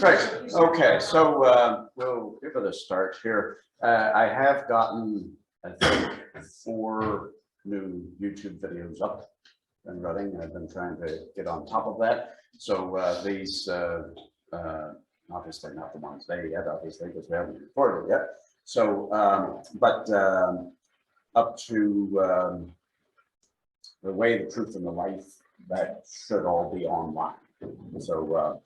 Great. Okay, so we'll give it a start here. I have gotten, I think, 4 new YouTube videos up and running. I've been trying to get on top of that. So these, obviously not the ones there yet, obviously, because we haven't recorded yet. So, up to the way, the truth, and the life, that should all be online. So,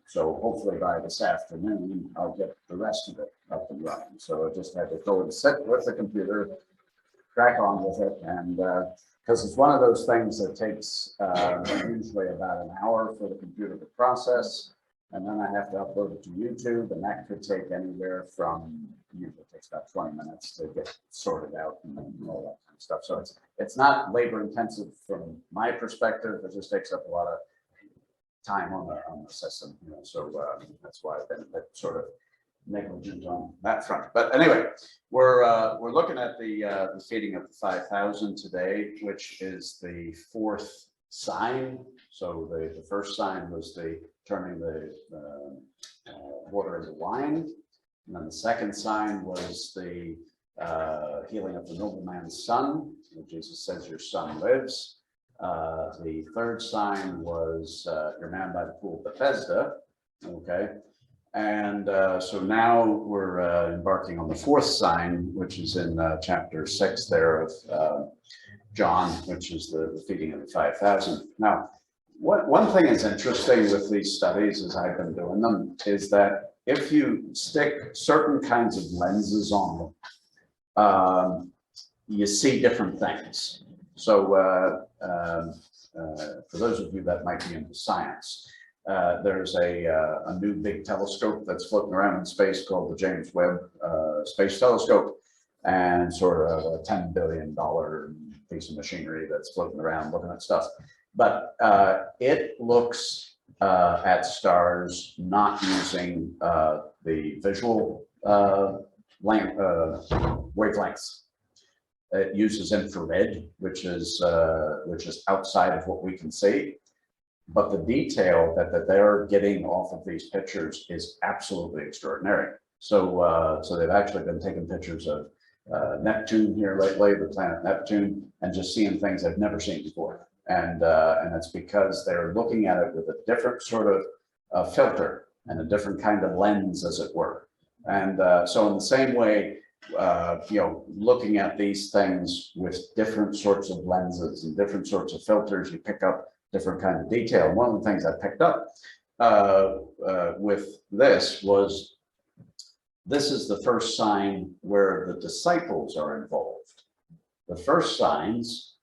so hopefully by this afternoon, I'll get the rest of it up and running. So I just had to go and sit with the computer, crack on with it, and because it's one of those things that takes usually about an hour for the computer to process, and then I have to upload it to YouTube, and that could take anywhere from, usually takes about 20 minutes to get sorted out and all that kind of stuff. So it's not labor intensive from my perspective. It just takes up a lot of time on the system, you know. So that's why I've been a bit sort of negligent on that front. But anyway, we're looking at the feeding of the 5,000 today, which is the 4th sign. So the first sign was the turning the water into wine, and then the second sign was the healing of the nobleman's son. Jesus says, "Your son lives." The third sign was your man by the pool of Bethesda. Okay, and so now we're embarking on the 4th sign, which is in chapter 6 there of John, which is the feeding of the 5,000. Now, one thing is interesting with these studies, as I've been doing them, is that if you stick certain kinds of lenses on them, you see different things. So for those of you that might be into science, there's a new big telescope that's floating around in space called the James Webb Space Telescope, and sort of a $10 billion piece of machinery that's floating around looking at stuff. But it looks at stars not using the visual wavelengths. It uses infrared, which is outside of what we can see. But the detail that they're getting off of these pictures is absolutely extraordinary. So so they've actually been taking pictures of Neptune here lately, the planet Neptune, and just seeing things they've never seen before. And it's because they're looking at it with a different sort of filter and a different kind of lens, as it were. And so in the same way, you know, looking at these things with different sorts of lenses and different sorts of filters, you pick up different kind of detail. And one of the things I picked up with this was, this is the first sign where the disciples are involved. The first signs,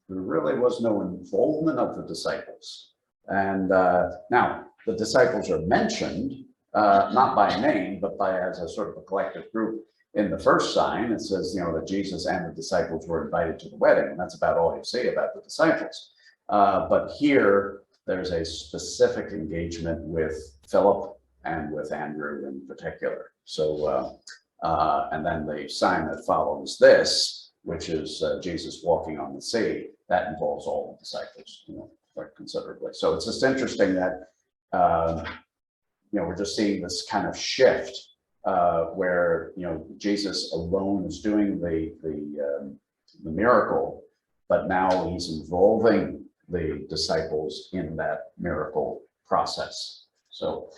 there really was no involvement of the disciples. And now the disciples are mentioned, not by name, but by as a sort of a collective group. In the first sign, it says, you know, that Jesus and the disciples were invited to the wedding, and that's about all you see about the disciples. But here, there's a specific engagement with Philip and with Andrew in particular. So, and then the sign that follows this, which is Jesus walking on the sea, that involves all the disciples, you know, quite considerably. So it's just interesting that, you know, we're just seeing this kind of shift where, you know, Jesus alone is doing the miracle, but now he's involving the disciples in that miracle process. So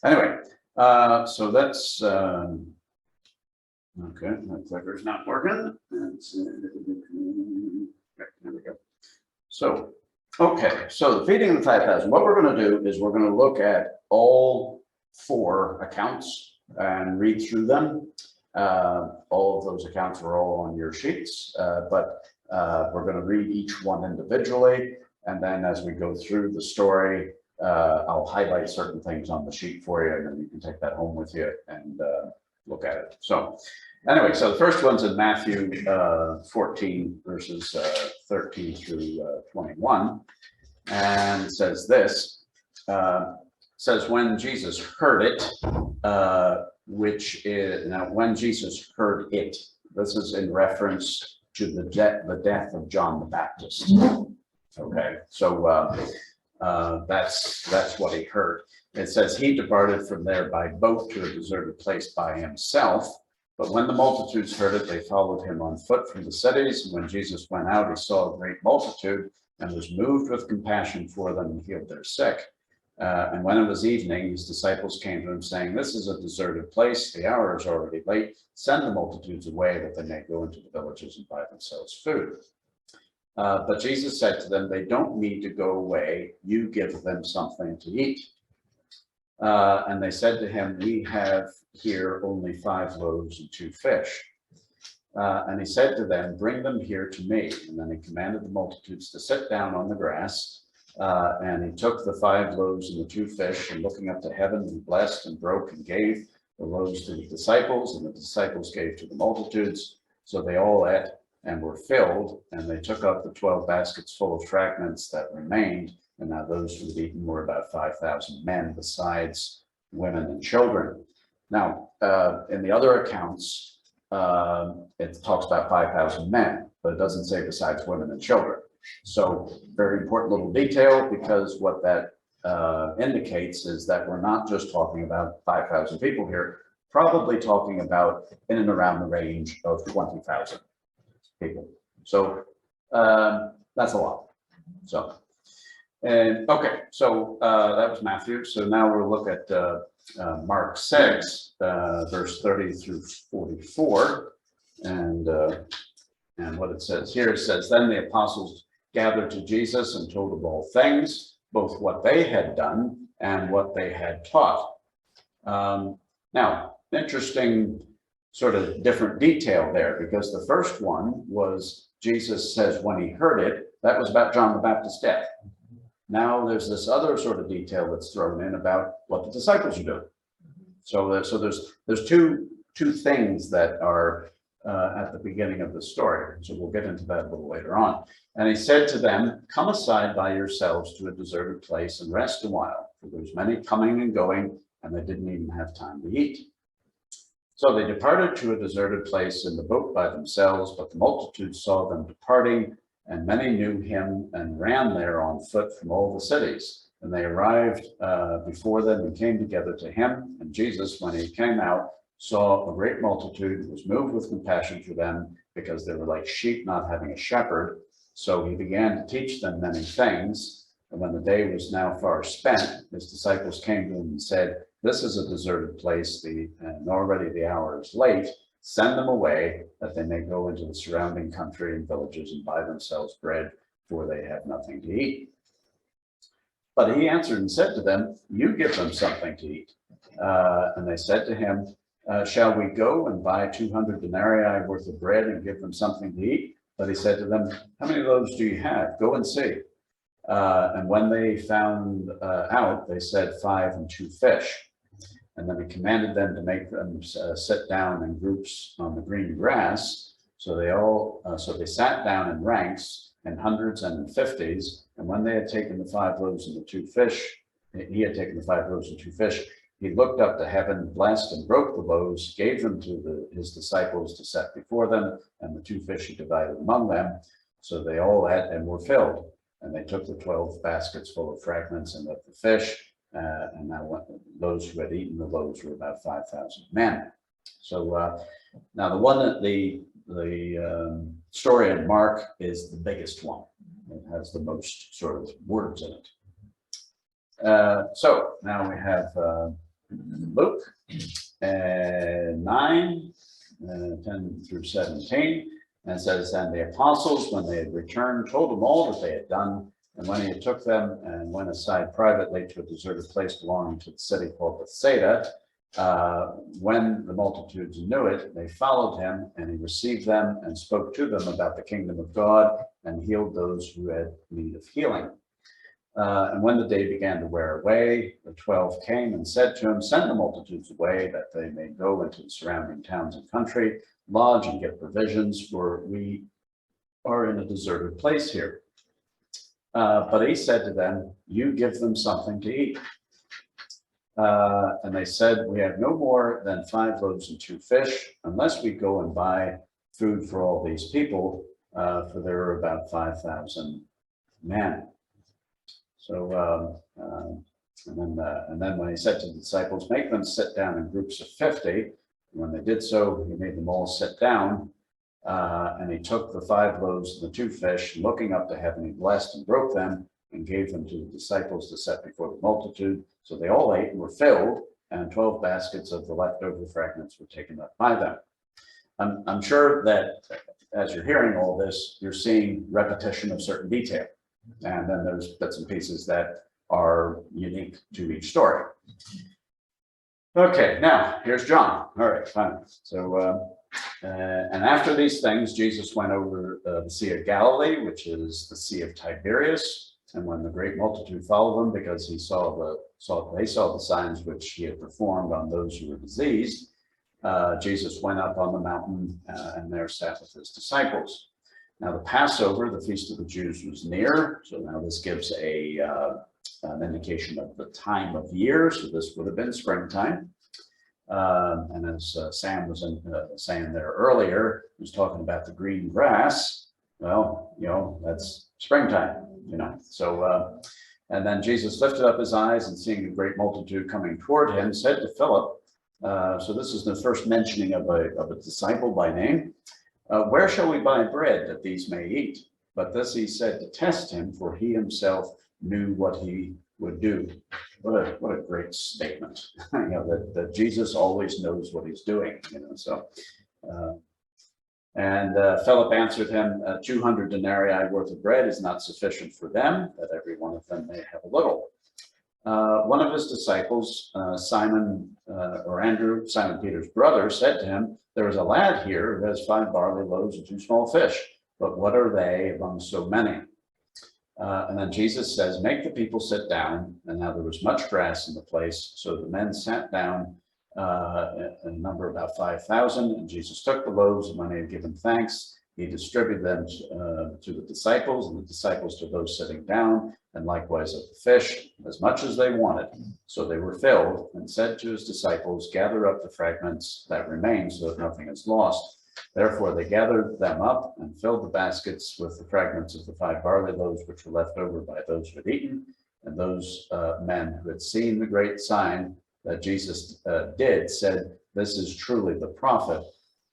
anyway, so that's okay. My clicker's not working. There we go. So okay, so the feeding of the 5,000. What we're going to do is we're going to look at all 4 accounts and read through them. All of those accounts are all on your sheets, but we're going to read each one individually. And then as we go through the story, I'll highlight certain things on the sheet for you, and then you can take that home with you and look at it. So anyway, so the first one's in Matthew 14, verses 13 through 21. And it says this, says, when Jesus heard it, which is, now when Jesus heard it, this is in reference to the death of John the Baptist. Okay, so That's what he heard. It says he departed from there by boat to a deserted place by himself. But when the multitudes heard it, they followed him on foot from the cities. And when Jesus went out, he saw a great multitude and was moved with compassion for them and healed their sick. And when it was evening, his disciples came to him saying, "This is a deserted place. The hour is already late. Send the multitudes away that they may go into the villages and buy themselves food." But Jesus said to them, "They don't need to go away. You give them something to eat." And they said to him, "We have here only 5 loaves and 2 fish." And he said to them, "Bring them here to me." And then he commanded the multitudes to sit down on the grass. And he took the 5 loaves and the 2 fish, and looking up to heaven, he blessed and broke and gave the loaves to the disciples, and the disciples gave to the multitudes. So they all ate and were filled, and they took up the 12 baskets full of fragments that remained. And now those who had eaten were about 5,000 men, besides women and children. Now, in the other accounts, it talks about 5,000 men, but it doesn't say besides women and children. So very important little detail, because what that indicates is that we're not just talking about 5,000 people here, probably talking about in and around the range of 20,000 people. So that's a lot. So, and okay, so that was Matthew. So now we'll look at Mark 6, verse 30 through 44. And what it says here, it says, "Then the apostles gathered to Jesus and told him all things, both what they had done and what they had taught." Now, interesting sort of different detail there, because the first one was Jesus says when he heard it, that was about John the Baptist's death. Now there's this other sort of detail that's thrown in about what the disciples are doing. So there's two things that are at the beginning of the story. So we'll get into that a little later on. And he said to them, "Come aside by yourselves to a deserted place and rest a while, for there's many coming and going, and they didn't even have time to eat." So they departed to a deserted place in the boat by themselves, but the multitude saw them departing, and many knew him and ran there on foot from all the cities. And they arrived before them and came together to him. And Jesus, when he came out, saw a great multitude, was moved with compassion for them, because they were like sheep not having a shepherd. So he began to teach them many things. And when the day was now far spent, his disciples came to him and said, "This is a deserted place, and already the hour is late. Send them away, that they may go into the surrounding country and villages and buy themselves bread, for they have nothing to eat." But he answered and said to them, "You give them something to eat." And they said to him, "Shall we go and buy 200 denarii worth of bread and give them something to eat?" But he said to them, "How many loaves do you have? Go and see." And when they found out, they said, 5 and 2 fish. And then he commanded them to make them sit down in groups on the green grass. So they sat down in ranks, in hundreds and in 50s. And when they had taken the 5 loaves and the 2 fish, he had taken the 5 loaves and 2 fish, he looked up to heaven, blessed and broke the loaves, gave them to his disciples to set before them, and the 2 fish he divided among them. So they all ate and were filled. And they took the 12 baskets full of fragments and of the fish. And now those who had eaten the loaves were about 5,000 men. So now the one that the story in Mark is the biggest one. It has the most sort of words in it. So now we have Luke 9, 10 through 17. And it says, "And the apostles, when they had returned, told them all that they had done. And when he took them and went aside privately to a deserted place belonging to the city called Bethsaida, when the multitudes knew it, they followed him, and he received them and spoke to them about the kingdom of God and healed those who had need of healing. And when the day began to wear away, the 12 came and said to him, 'Send the multitudes away, that they may go into the surrounding towns and country, lodge and get provisions, for we are in a deserted place here.' But he said to them, 'You give them something to eat.' And they said, 'We have no more than 5 loaves and 2 fish, unless we go and buy food for all these people, for there are about 5,000 men.'" And then when he said to the disciples, make them sit down in groups of 50, when they did so, he made them all sit down. And he took the 5 loaves and the 2 fish, looking up to heaven, he blessed and broke them and gave them to the disciples to set before the multitude. So they all ate and were filled, and 12 baskets of the leftover fragments were taken up by them. I'm sure that as you're hearing all this, you're seeing repetition of certain detail. And then there's bits and pieces that are unique to each story. Okay, now here's John. All right, fine. So, and after these things, Jesus went over the Sea of Galilee, which is the Sea of Tiberias. And when the great multitude followed him, because they saw the signs which he had performed on those who were diseased, Jesus went up on the mountain and there sat with his disciples. Now the Passover, the feast of the Jews, was near. So now this gives an indication of the time of year. So this would have been springtime. And as Sam was saying there earlier, he was talking about the green grass. Well, that's springtime, So, and then Jesus lifted up his eyes and seeing a great multitude coming toward him, said to Philip, so this is the first mentioning of a disciple by name, where shall we buy bread that these may eat? But this he said to test him, for he himself knew what he would do. What a great statement, that Jesus always knows what he's doing, And Philip answered him, 200 denarii worth of bread is not sufficient for them, that every one of them may have a little. One of his disciples, Simon or Andrew, Simon Peter's brother, said to him, there is a lad here who has 5 barley loaves and 2 small fish, but what are they among so many? And then Jesus says, make the people sit down. And now there was much grass in the place. So the men sat down, in a number about 5,000. And Jesus took the loaves, and when he had given thanks, he distributed them to the disciples, and the disciples to those sitting down, and likewise of the fish, as much as they wanted. So they were filled, and said to his disciples, gather up the fragments that remain, so that nothing is lost. Therefore they gathered them up and filled the baskets with the fragments of the 5 barley loaves which were left over by those who had eaten. And those men who had seen the great sign that Jesus did said, this is truly the prophet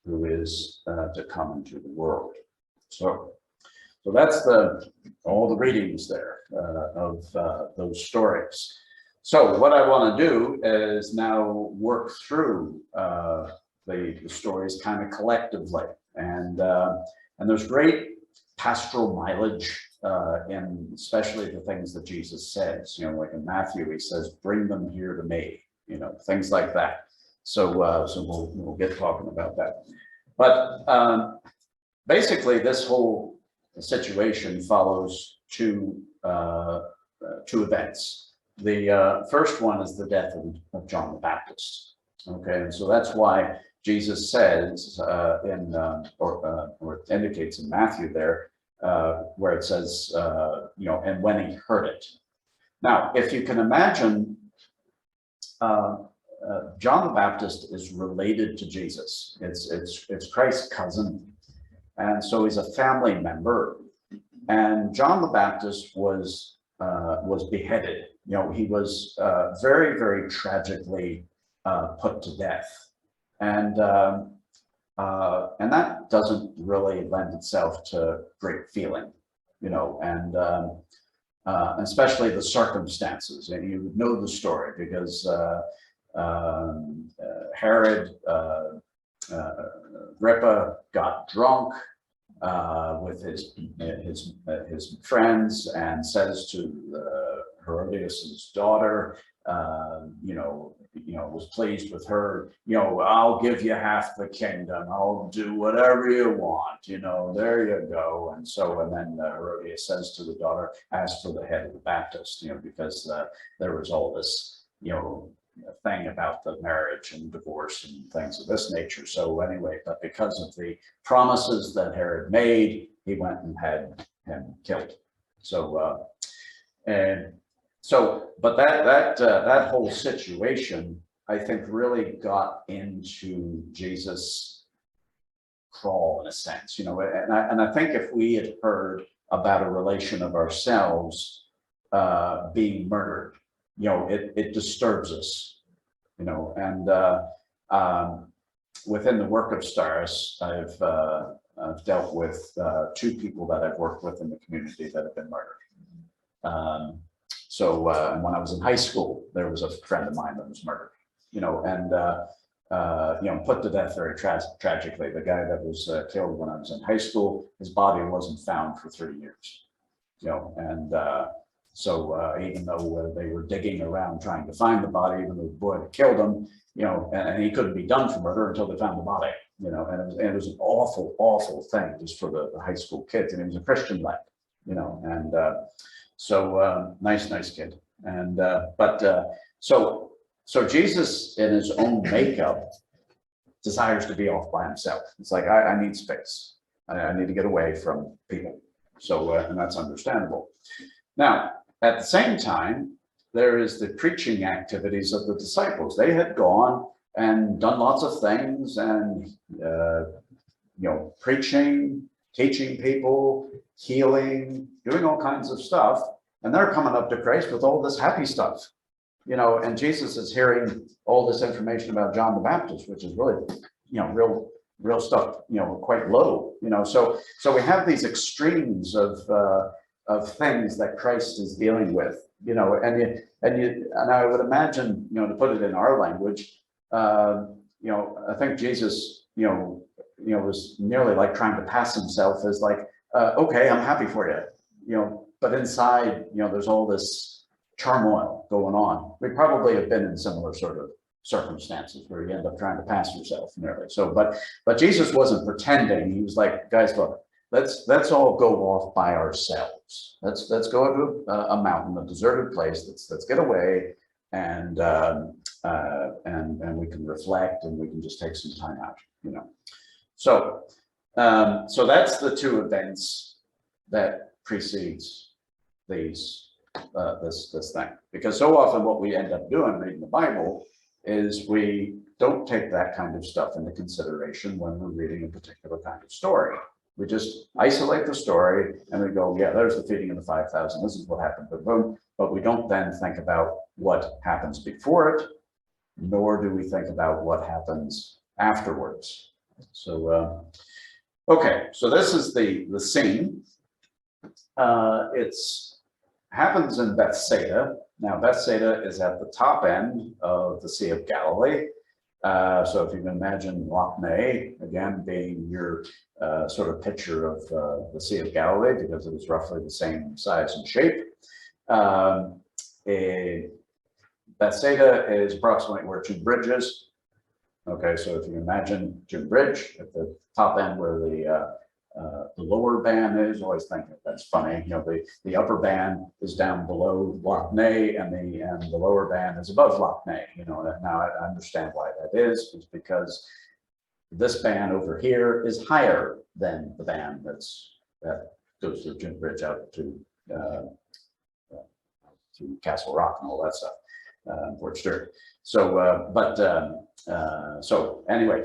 who is to come into the world. So that's all the readings there of those stories. So what I want to do is now work through the stories kind of collectively, and there's great pastoral mileage in especially the things that Jesus says. Like in Matthew, he says, "Bring them here to me," things like that. So we'll get talking about that. But basically, this whole situation follows two events. The first one is the death of John the Baptist. Okay, and so that's why Jesus says or indicates in Matthew there, where it says, and when he heard it. Now, if you can imagine, John the Baptist is related to Jesus. It's Christ's cousin, and so he's a family member. And John the Baptist was beheaded. He was very, very tragically put to death, and that doesn't really lend itself to great feeling, and especially the circumstances. And you know the story because Herod Agrippa got drunk with his friends and says to Herodias's daughter, was pleased with her, I'll give you half the kingdom, I'll do whatever you want, there you go. And then Herodias says to the daughter, ask for the head of the Baptist, because there was all this, thing about the marriage and divorce and things of this nature. So anyway, but because of the promises that Herod made, he went and had him killed. But that whole situation, I think, really got into Jesus' crawl in a sense, and I think if we had heard about a relation of ourselves being murdered. It disturbs us, and within the work of STARS, I've dealt with 2 people that I've worked with in the community that have been murdered. And when I was in high school, there was a friend of mine that was murdered, and put to death very tragically. The guy that was killed when I was in high school, his body wasn't found for 30 years, and even though they were digging around trying to find the body, even though the boy that killed him, and he couldn't be done for murder until they found the body, and it was an awful, awful thing just for the high school kids. And he was a Christian lad, and nice kid. And so Jesus in his own makeup desires to be off by himself. It's like, I need space. I need to get away from people. So, and that's understandable. Now, at the same time, there is the preaching activities of the disciples. They had gone and done lots of things and, preaching, teaching people, healing, doing all kinds of stuff. And they're coming up to Christ with all this happy stuff, and Jesus is hearing all this information about John the Baptist, which is really, real stuff, quite low, so we have these extremes of things that Christ is dealing with, and I would imagine, to put it in our language, I think Jesus, was nearly like trying to pass himself as like, okay, I'm happy for you, but inside, there's all this turmoil going on. We probably have been in similar sort of circumstances where you end up trying to pass yourself nearly. So, but Jesus wasn't pretending. He was like, guys, look, let's all go off by ourselves. Let's go to a mountain, a deserted place. Let's get away, and we can reflect, and we can just take some time out. So that's the 2 events that precedes this thing. Because so often what we end up doing reading the Bible is we don't take that kind of stuff into consideration when we're reading a particular kind of story. We just isolate the story and we go, yeah, there's the feeding of the 5,000. This is what happened, boom. But we don't then think about what happens before it, nor do we think about what happens afterwards. So, okay, so this is the scene. It's happens in Bethsaida. Now, Bethsaida is at the top end of the Sea of Galilee. So if you can imagine Loch Ness, again, being your sort of picture of the Sea of Galilee, because it is roughly the same size and shape. Bethsaida is approximately where 2 bridges. Okay, so if you imagine 2 bridge at the top end where the lower band is, always think that's funny. The upper band is down below Loch Ness, and the lower band is above Loch Ness. Now I understand why that is because this band over here is higher than the band that goes through June Bridge out to Castle Rock and all that stuff, Fort Stewart. So, so anyway,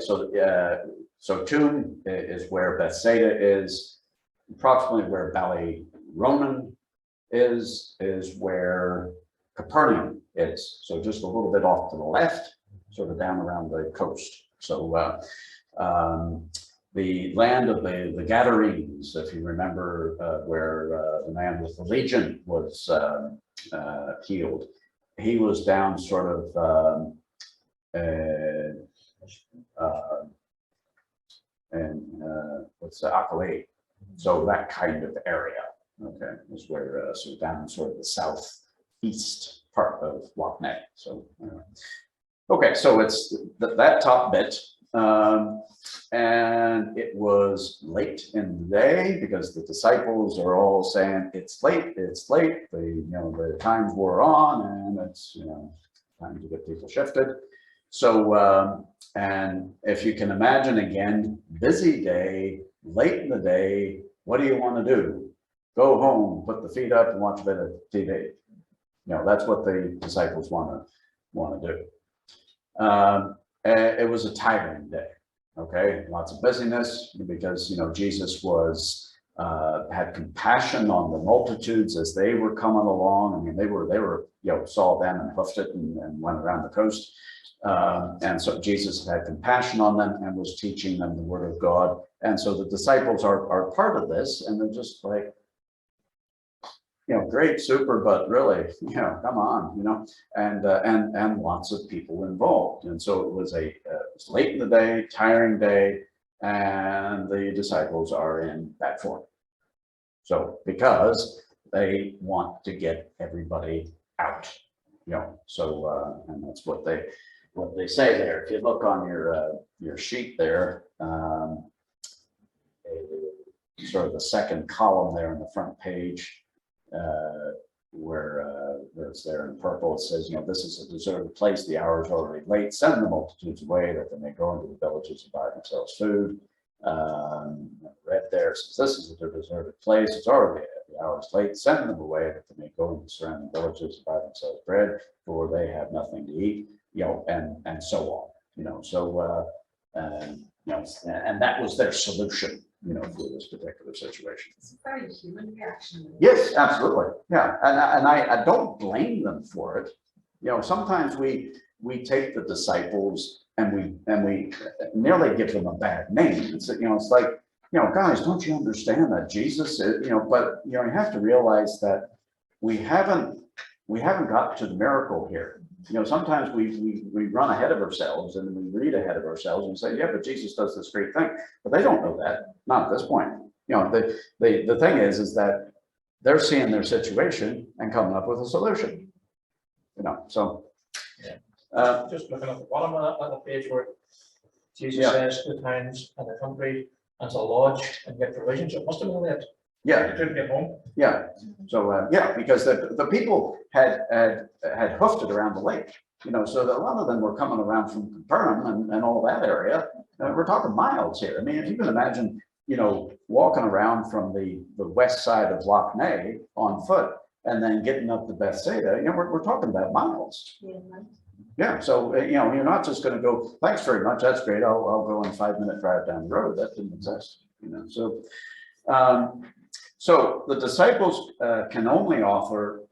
so Tuam is where Bethsaida is. Approximately where Ballyronan is where Capernaum is. So just a little bit off to the left, sort of down around the coast. So the land of the Gadarenes, if you remember, where the man with the legion was healed. He was down sort of what's the Accolade? So that kind of area, okay, is where so down sort of the southeast part of Loch Ness. So okay, so it's that top bit, and it was late in the day because the disciples are all saying it's late, it's late. The times wore on, and it's time to get people shifted. So and if you can imagine, again, busy day, late in the day, what do you want to do? Go home, put the feet up, and watch a bit of TV. That's what the disciples want to do. It was a tiring day. Okay, lots of busyness because Jesus was had compassion on the multitudes as they were coming along. I mean, they were, saw them and hoofed it and went around the coast. And so Jesus had compassion on them and was teaching them the word of God. And so the disciples are part of this, and they're just like, great, super, but really, come on, and lots of people involved. And so it was it was late in the day, tiring day, and the disciples are in bad form. So because they want to get everybody out, so and that's what they say there. If you look on your sheet there, sort of the second column there in the front page, where it's there in purple, it says, this is a deserted place, the hour is already late, send the multitudes away that they may go into the villages and buy themselves food. Red there says, this is a deserted place, it's already the hour is late, send them away that they may go into the surrounding villages and buy themselves bread, for they have nothing to eat, and so on, so and that was their solution, for this particular situation. It's a very human reaction. Yes, absolutely. Yeah, and I don't blame them for it. Sometimes we take the disciples and we nearly give them a bad name. It's like, guys, don't you understand that Jesus is, but you have to realize that we haven't got to the miracle here. Sometimes we run ahead of ourselves and we read ahead of ourselves and say, yeah, but Jesus does this great thing. But they don't know that, not at this point. The thing is that they're seeing their situation and coming up with a solution. So. Yeah. Just looking at the bottom of the page where Jesus says to the towns and the country and to lodge and get provisions. It must have been that. Yeah. They couldn't get home. Yeah. So because the people had hoofed it around the lake, so that a lot of them were coming around from Capernaum and all that area. We're talking miles here. I mean, if you can imagine, walking around from the west side of Loch Ness on foot and then getting up to Bethsaida, we're talking about miles. Yeah. So you're not just going to go, thanks very much, that's great, I'll go on a 5-minute drive down the road. That didn't exist. So. So the disciples can only offer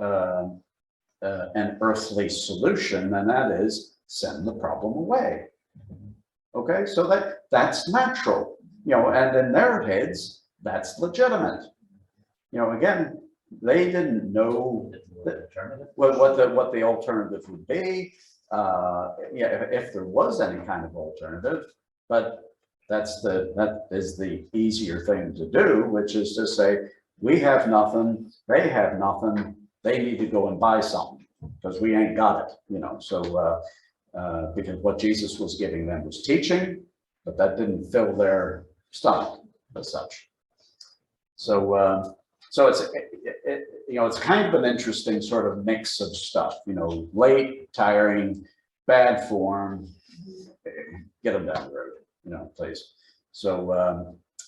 an earthly solution, and that is send the problem away. Okay, so that's natural, and in their heads, that's legitimate. Again, they didn't know what the alternative would be. If there was any kind of alternative, but that is the easier thing to do, which is to say, we have nothing, they have nothing, they need to go and buy something because we ain't got it, so because what Jesus was giving them was teaching, but that didn't fill their stomach as such. So it's kind of an interesting sort of mix of stuff, late, tiring, bad form, get them down the road, please. So,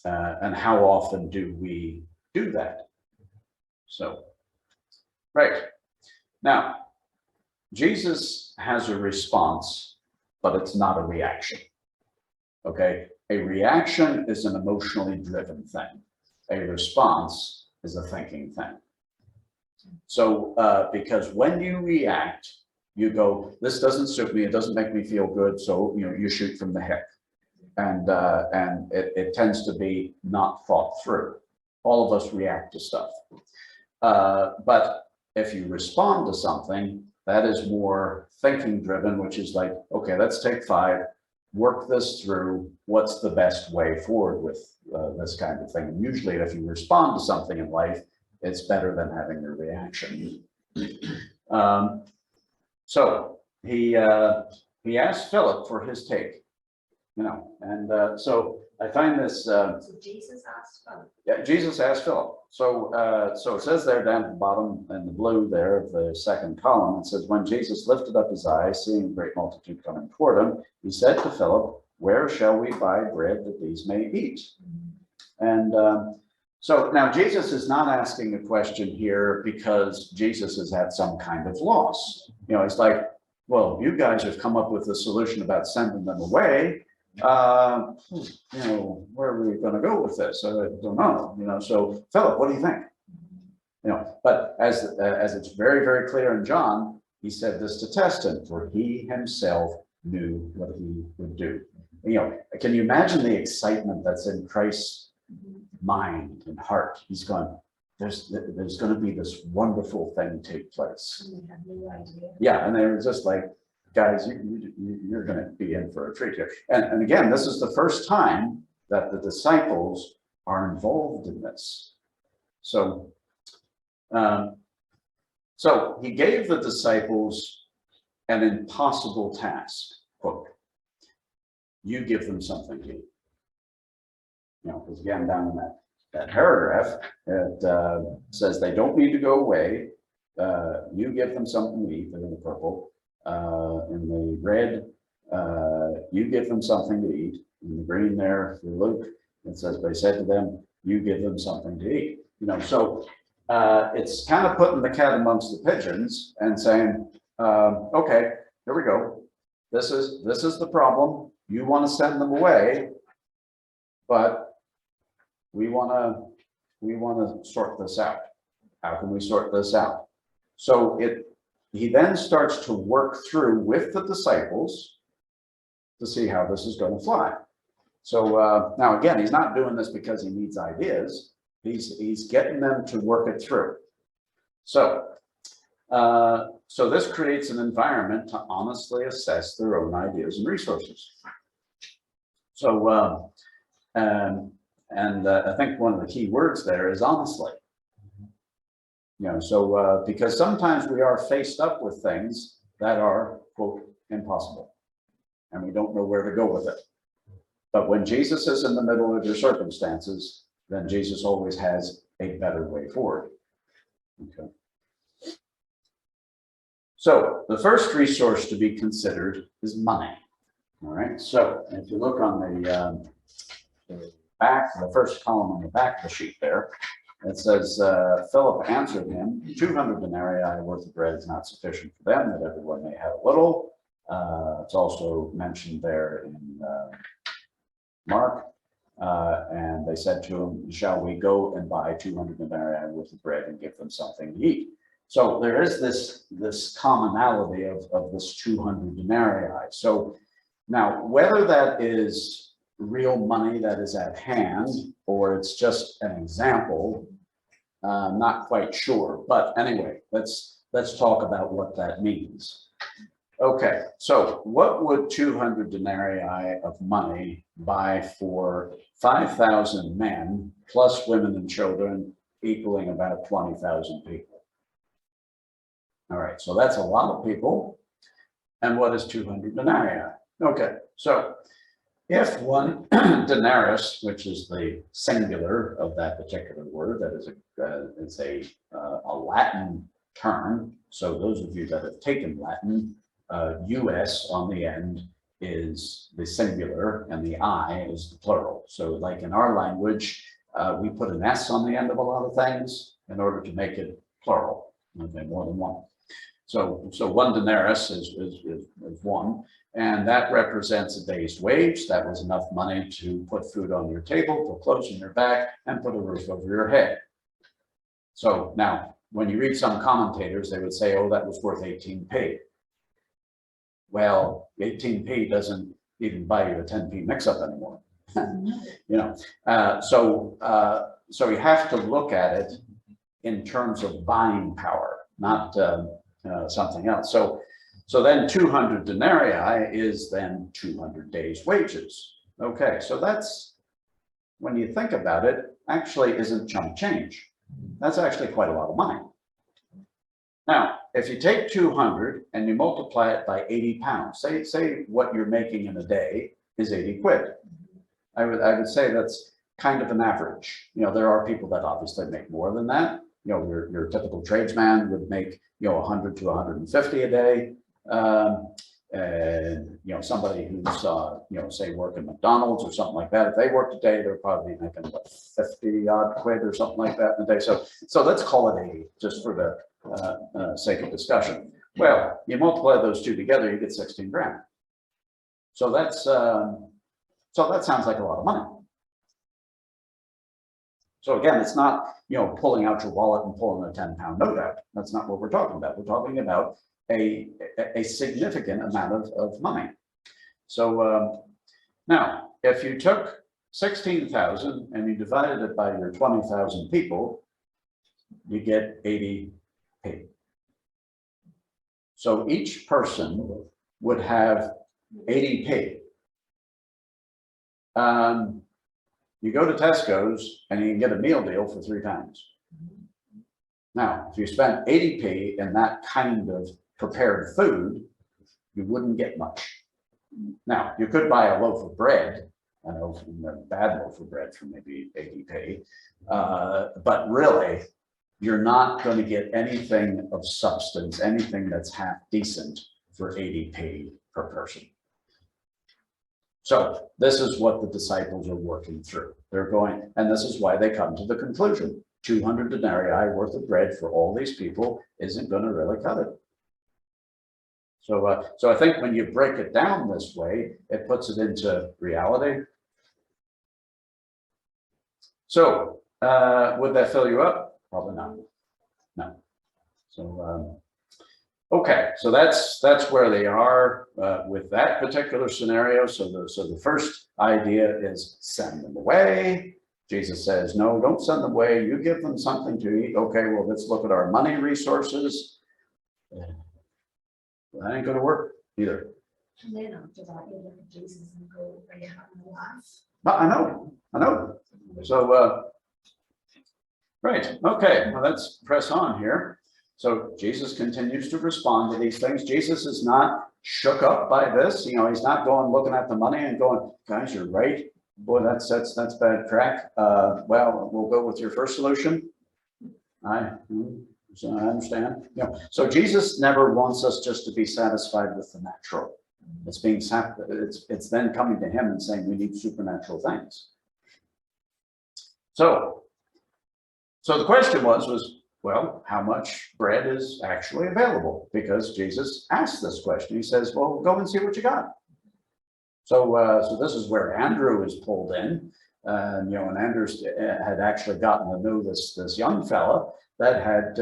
and how often do we do that? So, right. Now, Jesus has a response, but it's not a reaction. Okay? A reaction is an emotionally driven thing. A response is a thinking thing. So, because when you react, you go, this doesn't suit me, it doesn't make me feel good, so, you shoot from the hip. And it tends to be not thought through. All of us react to stuff. But if you respond to something, that is more thinking driven, which is like, okay, let's take 5, work this through, what's the best way forward with this kind of thing. And usually if you respond to something in life, it's better than having a reaction. So he asked Philip for his take. And so I find this. So Jesus asked Philip. Yeah, Jesus asked Philip. So it says there down at the bottom in the blue there of the second column, it says, when Jesus lifted up his eyes, seeing a great multitude coming toward him, he said to Philip, where shall we buy bread that these may eat? And so now Jesus is not asking a question here because Jesus has had some kind of loss. It's like, well, you guys have come up with a solution about sending them away. where are we going to go with this? I don't know, so Philip, what do you think? But as it's very, very clear in John, he said this to test him, for he himself knew what he would do. Can you imagine the excitement that's in Christ's mind and heart? He's going, there's going to be this wonderful thing take place. We have no idea. Yeah, and they were just like, guys, you're going to be in for a treat here. And again, this is the first time that the disciples are involved in this. So he gave the disciples an impossible task. Quote, you give them something to eat. Because again, down in that paragraph, it says they don't need to go away. You give them something to eat. They're in the purple. In the red, you give them something to eat. In the green there, for Luke, it says they said to them, you give them something to eat. So it's kind of putting the cat amongst the pigeons and saying, okay, here we go. This is the problem. You want to send them away, but we want to sort this out. How can we sort this out? So he then starts to work through with the disciples to see how this is going to fly. So now again, he's not doing this because he needs ideas. He's getting them to work it through. So this creates an environment to honestly assess their own ideas and resources. So I think one of the key words there is honestly. Because sometimes we are faced up with things that are, quote, impossible, and we don't know where to go with it. But when Jesus is in the middle of your circumstances, then Jesus always has a better way forward. Okay. So the first resource to be considered is money. All right. So if you look on the back, the first column on the back of the sheet there, it says, Philip answered him, 200 denarii worth of bread is not sufficient for them, that everyone may have a little. It's also mentioned there in Mark. And they said to him, shall we go and buy 200 denarii worth of bread and give them something to eat? So there is this commonality of this 200 denarii. So now, whether that is real money that is at hand, or it's just an example, not quite sure. But anyway, let's talk about what that means. Okay, so what would 200 denarii of money buy for 5,000 men plus women and children, equaling about 20,000 people? All right, so that's a lot of people. And what is 200 denarii? Okay, so if one denarius, which is the singular of that particular word, that is it's a Latin term. So those of you that have taken Latin, US on the end is the singular and the I is the plural. So like in our language, we put an S on the end of a lot of things in order to make it plural, okay, more than one. So one denarius is one, and that represents a day's wage. That was enough money to put food on your table, put clothes on your back, and put a roof over your head. So now, when you read some commentators, they would say, oh, that was worth 18p. Well, 18p doesn't even buy you a 10p mix-up anymore. So you have to look at it in terms of buying power, not something else. So then 200 denarii is then 200 days' wages. Okay, so that's, when you think about it, actually isn't chump change. That's actually quite a lot of money. Now, if you take 200 and you multiply it by 80 pounds, say what you're making in a day is 80 quid. I would say that's kind of an average. There are people that obviously make more than that. Your typical tradesman would make 100 to 150 a day. And somebody who's say working McDonald's or something like that, if they work today, they're probably making what, 50 odd quid or something like that in a day. So let's call it 80 just for the sake of discussion. Well, you multiply those two together, you get 16 grand. So that's So that sounds like a lot of money. So again, it's not, pulling out your wallet and pulling a 10-pound note out. That's not what we're talking about. We're talking about a significant amount of money. So now, if you took 16,000 and you divided it by your 20,000 people, you get 80p. So each person would have 80p. You go to Tesco's and you can get a meal deal for 3 pounds. Now, if you spent 80p in that kind of prepared food, you wouldn't get much. Now, you could buy a loaf of bread, a bad loaf of bread for maybe 80p, but really, you're not going to get anything of substance, anything that's half decent for 80p per person. So this is what the disciples are working through. They're going, and this is why they come to the conclusion, 200 denarii worth of bread for all these people isn't going to really cut it. So, so I think when you break it down this way, it puts it into reality. So would that fill you up? Probably not. No. So, okay, so that's where they are with that particular scenario. So the first idea is send them away. Jesus says, no, don't send them away. You give them something to eat. Okay, well, let's look at our money resources. That ain't going to work either. And then after that, you look at Jesus and go, are you having a laugh? But I know. So, right, okay, well, let's press on here. So Jesus continues to respond to these things. Jesus is not shook up by this. He's not going looking at the money and going, guys, you're right. Boy, that's bad crack. Well, we'll go with your first solution. So I understand. So Jesus never wants us just to be satisfied with the natural. It's then coming to him and saying we need supernatural things. So the question was, well, how much bread is actually available? Because Jesus asked this question. He says, well, go and see what you got. So this is where Andrew is pulled in. And Andrew had actually gotten to know this young fella that had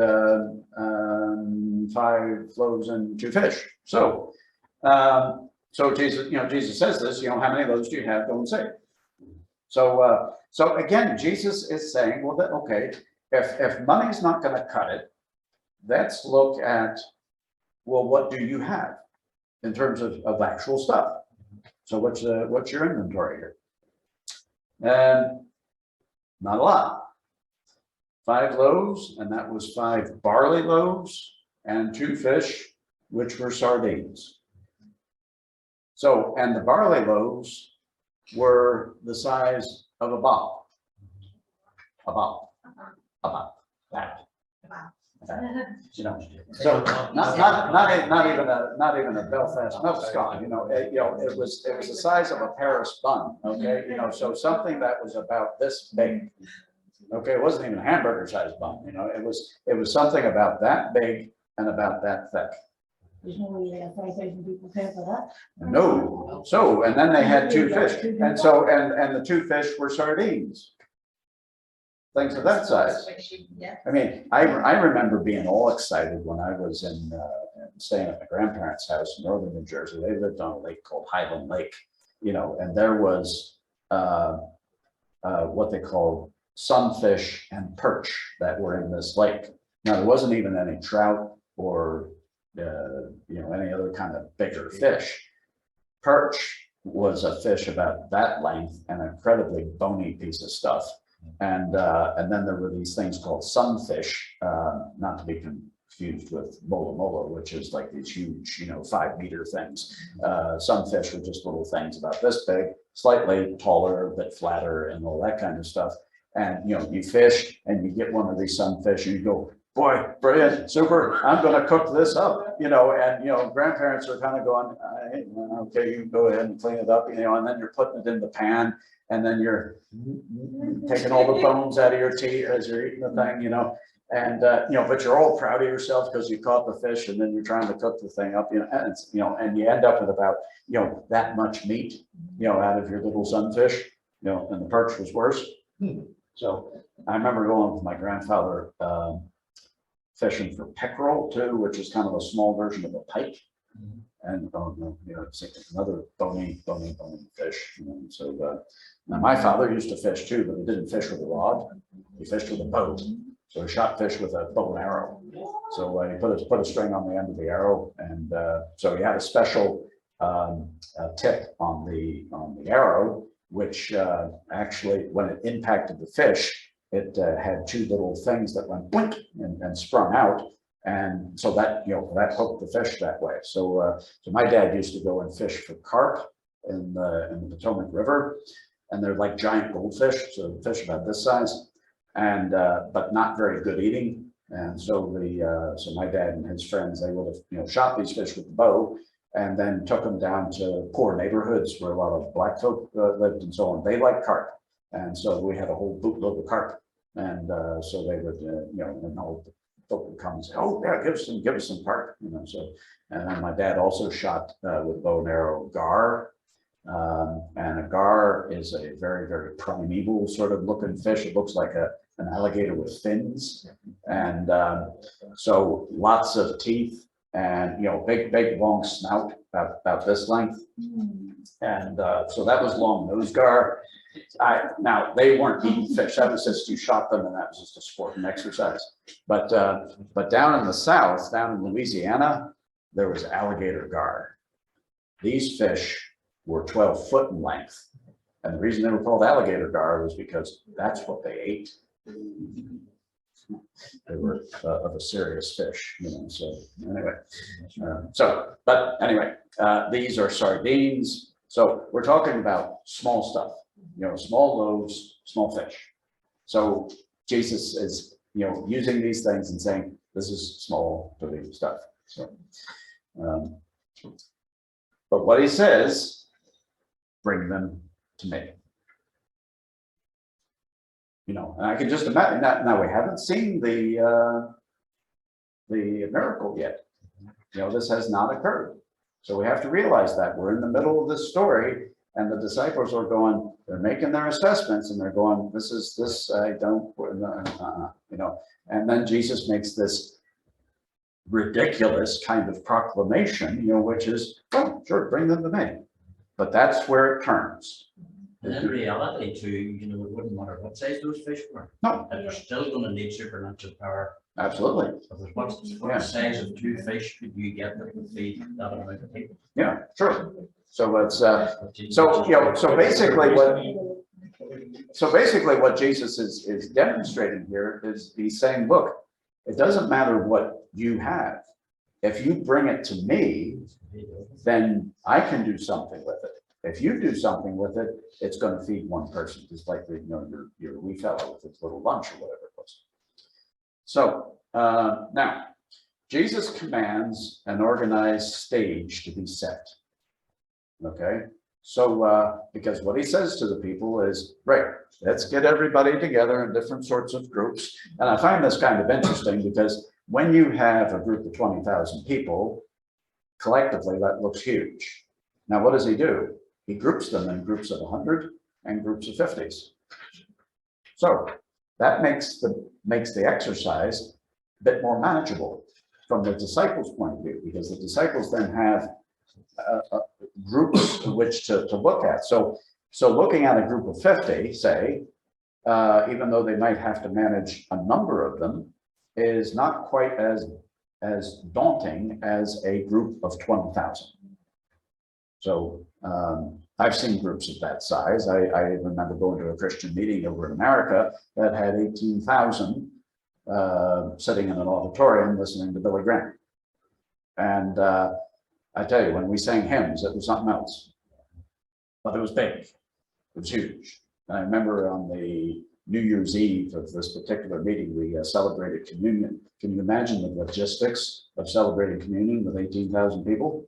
5 loaves and 2 fish. So Jesus says this, how many loaves do you have? Go and say. So again, Jesus is saying, well, okay, if money's not going to cut it, let's look at, well, what do you have in terms of actual stuff? So what's your inventory here? And not a lot. 5 loaves, and that was 5 barley loaves and 2 fish, which were sardines. So, and the barley loaves were the size of a bob. About that. So not even a Belfast milk scone. It was the size of a Paris bun. Okay, so something that was about this big. Okay, it wasn't even a hamburger sized bun. It was something about that big and about that thick. There's no way 5,000 people pay for that. No. So, and then they had 2 fish, and so and the 2 fish were sardines. Things of that size. I mean, I remember being all excited when I was staying at my grandparents' house in northern New Jersey. They lived on a lake called Highland Lake, and there was what they call sunfish and perch that were in this lake. Now there wasn't even any trout or any other kind of bigger fish. Perch was a fish about that length, an incredibly bony piece of stuff. And then there were these things called sunfish, not to be confused with mola mola, which is like these huge, 5-meter things. Sunfish were just little things about this big, slightly taller, a bit flatter, and all that kind of stuff. And you fish and you get one of these sunfish and you go, boy, brilliant, super, I'm going to cook this up, and grandparents are kind of going, okay, you go ahead and clean it up, and then you're putting it in the pan, and then you're taking all the bones out of your teeth as you're eating the thing, And, but you're all proud of yourself because you caught the fish and then you're trying to cook the thing up, and it's, and you end up with about, that much meat, out of your little sunfish, and the perch was worse. So I remember going with my grandfather, fishing for peckerel too, which is kind of a small version of a pike. And, it's another bony fish, so, now my father used to fish too, but he didn't fish with a rod, he fished with a bow. So he shot fish with a bow and arrow. So he put a string on the end of the arrow, and so he had a special tip on the arrow, which actually, when it impacted the fish, it had two little things that went blink and sprung out, and so that that hooked the fish that way. So so my dad used to go and fish for carp in the Potomac River, and they're like giant goldfish, so fish about this size. And but not very good eating, and so so my dad and his friends, they would have shot these fish with the bow, and then took them down to poor neighborhoods where a lot of black folk lived and so on. They liked carp, and so we had a whole bootload of carp, and so they would and all the folk would come and say, oh yeah, give us some carp, so. And then my dad also shot with bow and arrow gar. And a gar is a very, very primeval sort of looking fish. It looks like an alligator with fins, and so lots of teeth, and big long snout about this length, and so that was long nose gar. Now they weren't eating fish. That was just, you shot them, and that was just a sport and exercise. But down in the South, down in Louisiana, there was alligator gar. These fish were 12 foot in length. And the reason they were called alligator gar was because that's what they ate. They were of a serious fish, so anyway. But anyway, these are sardines. So we're talking about small stuff, small loaves, small fish. So Jesus is, using these things and saying, this is small to big stuff. So, but what he says, bring them to me. And I can just imagine that. Now, we haven't seen the miracle yet. This has not occurred. So we have to realize that we're in the middle of this story, and the disciples are going, they're making their assessments, and they're going, I don't, and then Jesus makes this ridiculous kind of proclamation, which is, oh, sure, bring them to me. But that's where it turns. And in reality, too, it wouldn't matter what size those fish were. No. And you're still going to need supernatural power. Absolutely. What size of two fish could you get that would feed that amount of people? Yeah, sure. So it's so basically what Jesus is demonstrating here is he's saying, look, it doesn't matter what you have. If you bring it to me, then I can do something with it. If you do something with it, it's going to feed one person, just like your wee fellow with his little lunch or whatever it was. So now, Jesus commands an organized stage to be set. Okay, so because what he says to the people is, right, let's get everybody together in different sorts of groups. And I find this kind of interesting because when you have a group of 20,000 people, collectively, that looks huge. Now, what does he do? He groups them in groups of 100 and groups of 50s. So that makes the exercise a bit more manageable from the disciples' point of view, because the disciples then have groups which to look at. So looking at a group of 50, say, even though they might have to manage a number of them, is not quite as daunting as a group of 20,000. So I've seen groups of that size. I remember going to a Christian meeting over in America that had 18,000 sitting in an auditorium listening to Billy Graham. And I tell you, when we sang hymns, it was something else. But it was big. It was huge. And I remember on the New Year's Eve of this particular meeting, we celebrated communion. Can you imagine the logistics of celebrating communion with 18,000 people?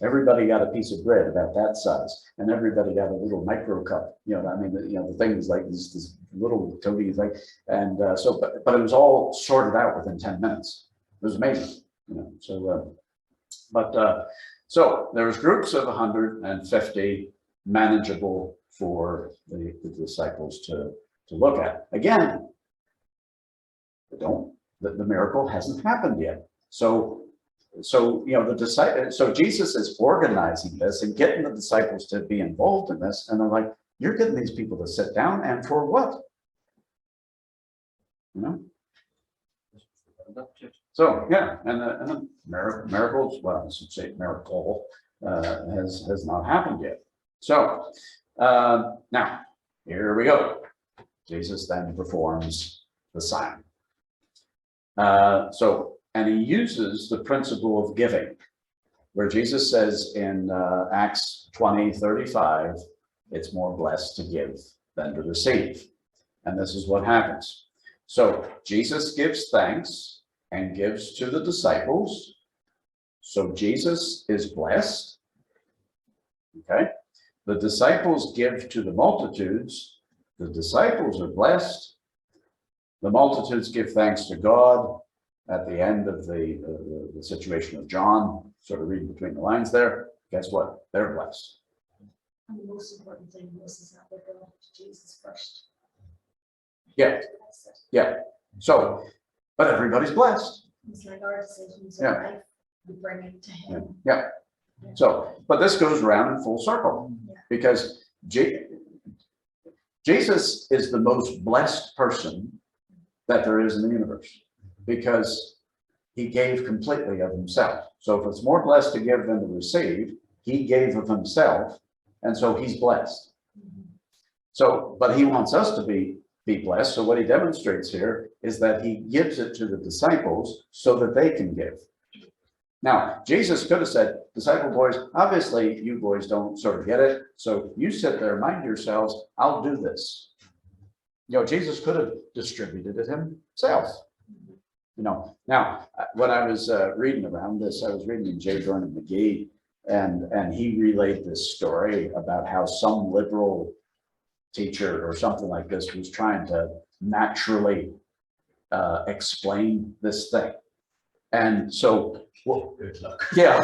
Everybody got a piece of bread about that size, and everybody got a little micro cup. The thing was like this little Toby thing. And so, but it was all sorted out within 10 minutes. It was amazing, you know, so, so there was groups of 150 manageable for the disciples to look at. Again, the miracle hasn't happened yet. So you know, so Jesus is organizing this and getting the disciples to be involved in this. And they're like, you're getting these people to sit down, and for what? You know? So, yeah, and the miracles, well, I should say miracle, has not happened yet. So, now, here we go. Jesus then performs the sign. And he uses the principle of giving, where Jesus says in Acts 20:35, it's more blessed to give than to receive. And this is what happens. So Jesus gives thanks and gives to the disciples. So Jesus is blessed. Okay. The disciples give to the multitudes. The disciples are blessed. The multitudes give thanks to God. At the end of the situation of John, sort of reading between the lines there, guess what? They're blessed. And the most important thing was is that they go to Jesus first. Yeah. Yeah. So, but everybody's blessed. It's like our decisions Yeah. in life, we bring it to him. Yeah. So, but this goes around in full circle, because Jesus is the most blessed person that there is in the universe, because he gave completely of himself. So if it's more blessed to give than to receive, he gave of himself, and so he's blessed. So, but he wants us to be blessed. So what he demonstrates here is that he gives it to the disciples so that they can give. Now, Jesus could have said, disciple boys, obviously you boys don't sort of get it. So you sit there, mind yourselves, I'll do this. You know, Jesus could have distributed it himself. You know, now, when I was reading around this, I was reading J. Vernon McGee, and he relayed this story about how some liberal teacher or something like this was trying to naturally explain this thing. And so, well, yeah,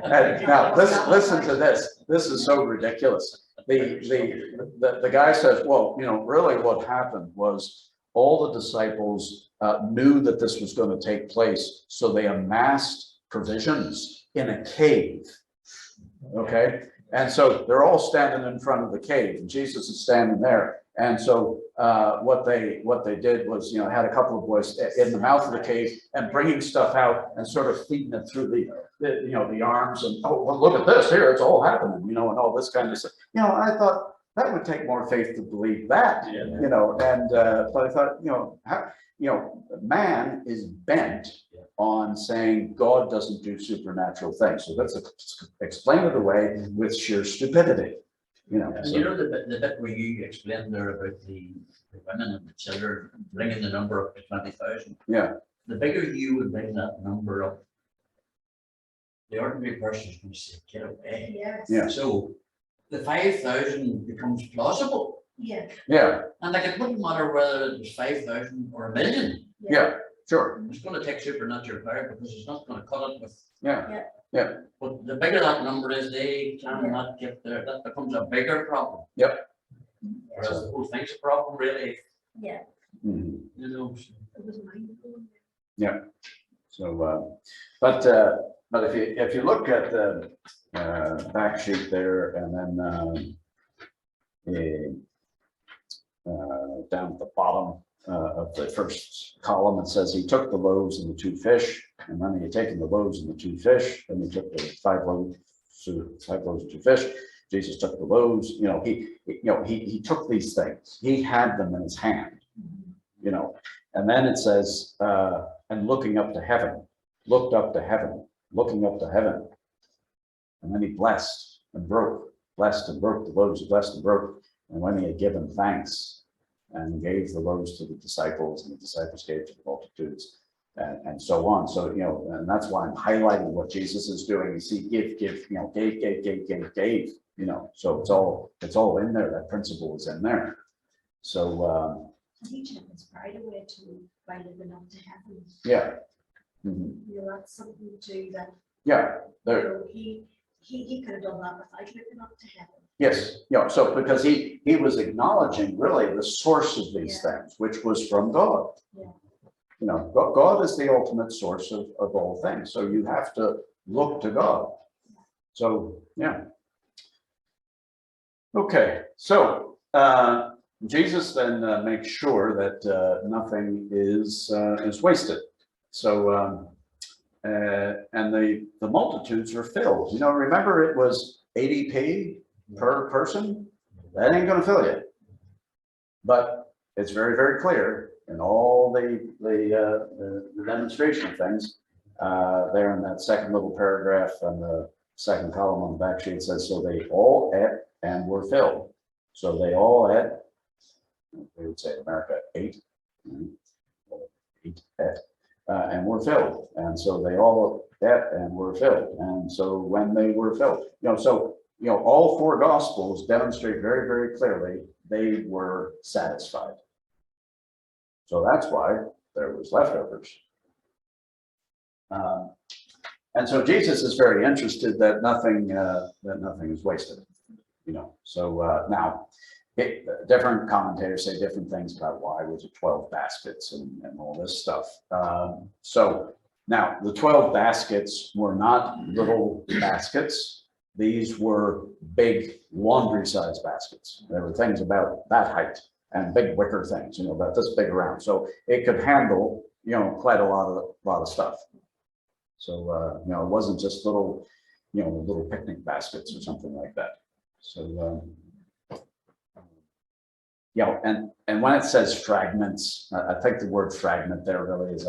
and now listen to this. This is so ridiculous. The guy says, well, you know, really what happened was all the disciples knew that this was going to take place, so they amassed provisions in a cave. Okay, and so they're all standing in front of the cave, and Jesus is standing there. And so what they did was, you know, had a couple of boys in the mouth of the cave and bringing stuff out and sort of feeding it through the arms, and oh, well, look at this here, it's all happening, you know, and all this kind of stuff. You know, I thought that would take more faith to believe that, you know, and but I thought, you know, man is bent on saying God doesn't do supernatural things. So let's explain it away with sheer stupidity. You know, And you know the bit where you explained there about the women and the children bringing the number up to 20,000. Yeah. The bigger you would bring that number up, the ordinary person is going to say, "Get away." Yes. Yeah. So the 5,000 becomes plausible, Yeah. Yeah. and like it wouldn't matter whether it was 5,000 or a million. Yeah. Sure. It's going to take supernatural power because it's not going to cut it with. Yeah. But the bigger that number is, they cannot get there. That becomes a bigger problem. Yep. Whereas the whole thing's a problem, really. Yeah. Mhm. You know. It was mindful. So, but if you look at the back sheet there, and then down at the bottom of the first column, it says he took the loaves and the 2 fish, and when he had taken the loaves and the 2 fish, then he took the 5 loaves and 2 fish. Jesus took the loaves. You know, he took these things. He had them in his hand. You know, and then it says, and looking up to heaven, looked up to heaven, looking up to heaven, and then he blessed and broke, blessed and broke the loaves, blessed and broke, and when he had given thanks, and gave the loaves to the disciples, and the disciples gave to the multitudes, and so on. So, you know, and that's why I'm highlighting what Jesus is doing. You see, give, you know, gave, you know, so it's all in there. That principle is in there. So, He took his pride away to find it enough to heaven. yeah. Mhm. You know, that's something too that, Yeah, you there, know, he could have done that without looking up to heaven. yes, so because he was acknowledging really the source of these Yeah. things, which was from God. Yeah. You know, God is the ultimate source of all things. So you have to look to God. So, yeah. Okay, so Jesus then makes sure that nothing is wasted. So, and the multitudes are filled. You know, remember it was 80p per person. That ain't going to fill you. But it's very, very clear in all the demonstration of things there in that second little paragraph and the second column on the back sheet says, so they all ate and were filled. So they all ate, we would say in America, ate, and were filled. And so they all ate and were filled. And so when they were filled, all four gospels demonstrate very, very clearly they were satisfied. So that's why there was leftovers. And so Jesus is very interested that nothing is wasted. So now different commentators say different things about why was it 12 baskets and all this stuff. So now the 12 baskets were not little baskets. These were big laundry-sized baskets. There were things about that height and big wicker things, about this big around. So it could handle, quite a lot of stuff. So, it wasn't just little picnic baskets or something like that. So, and when it says fragments, I think the word fragment there really is